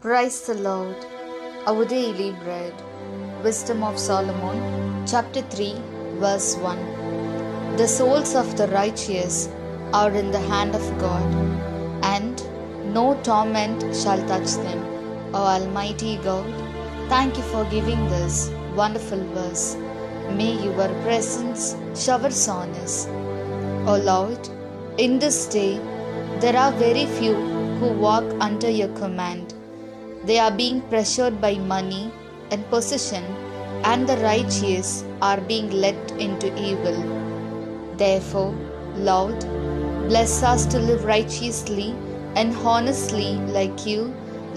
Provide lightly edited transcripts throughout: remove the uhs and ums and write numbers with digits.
Praise the Lord. Our daily bread. Wisdom of Solomon, chapter 3, verse 1. The souls of the righteous are in the hand of God, and no torment shall touch them. O Almighty God, thank you for giving this wonderful verse. May your presence showers on us. O Lord, in this day, there are very few who walk under your command. They are being pressured by money and possession, and the righteous are being led into evil. Therefore, Lord, bless us to live righteously and honestly like you,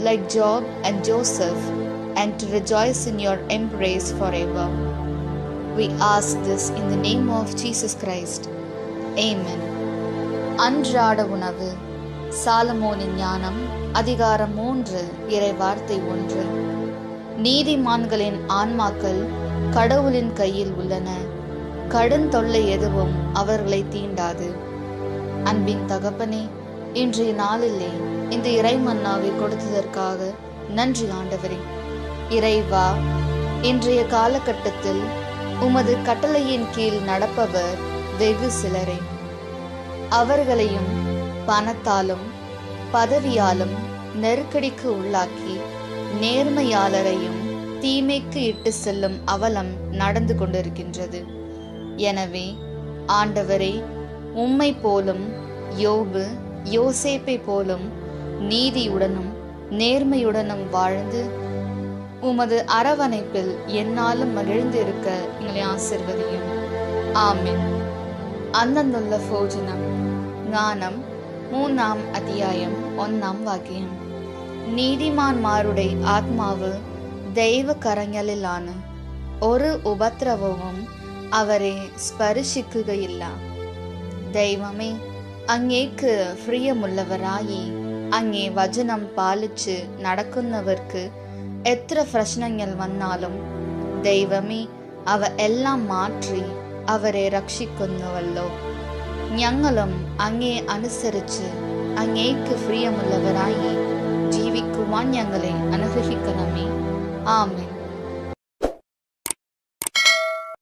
like Job and Joseph, and to rejoice in your embrace forever. We ask this in the name of Jesus Christ. Amen. அன்றாட உணவு. சாலமோனின் ஞானம் அதிகாரம் 3 இறைவார்த்தை 1. நீதிமான்களின் ஆன்மாக்கள் கடவுளின் கையில் உள்ளன. கடும் தொல்லை எதுவும் அவர்களை தீண்டாது. அன்பின் தகப்பனே, இன்றைய நாளிலே இந்த இறைமன்னாவை கொடுத்ததற்காக நன்றி ஆண்டவரே. இறைவா, இன்றைய காலகட்டத்தில் உமது கட்டளையின் கீழ் நடப்பவர் வெகு சிலரே. அவர்களையும் பணத்தாலும் பதவியாலும் நெருக்கடிக்கு உள்ளாக்கி நேர்மையாளரையும் தீமைக்கு இட்டு செல்லும் அவலம் நடந்து கொண்டிருக்கின்றது. எனவே ஆண்டவரே, உம்மை போலும் யோபு யோசேப்பை போலும் நீதியுடனும் நேர்மையுடனும் வாழ்ந்து உமது அரவணைப்பில் என்னாலும் மகிழ்ந்து இருக்க எங்களை ஆசிர்வதியும். ஆமென். அந்தந்துள்ள போஜனம். ஞானம் 3 அத்தியாயம் 1 வாக்கியம். നീതിമാന്മാരുടെ ആത്മാവ് ദൈവകരങ്ങളിലാണ്. ഒരു ഉപദ്രവവും അവരെ സ്പർശിക്കുകയില്ല. ദൈവമേ, അങ്ങേക്ക് പ്രിയമുള്ളവരായി അങ്ങേ വചനം പാലിച്ച് നടക്കുന്നവർക്ക് എത്ര പ്രശ്നങ്ങൾ വന്നാലും ദൈവമേ അവ എല്ലാം മാറ്റി അവരെ രക്ഷിക്കുന്നുവല്ലോ. ഞങ്ങളും അങ്ങേ അനുസരിച്ച് അങ്ങേക്ക് പ്രിയമുള്ളവരായി ജീവിക്കുവാൻ ഞങ്ങളെ അനുഗ്രഹിക്കണമേ. ആമേൻ.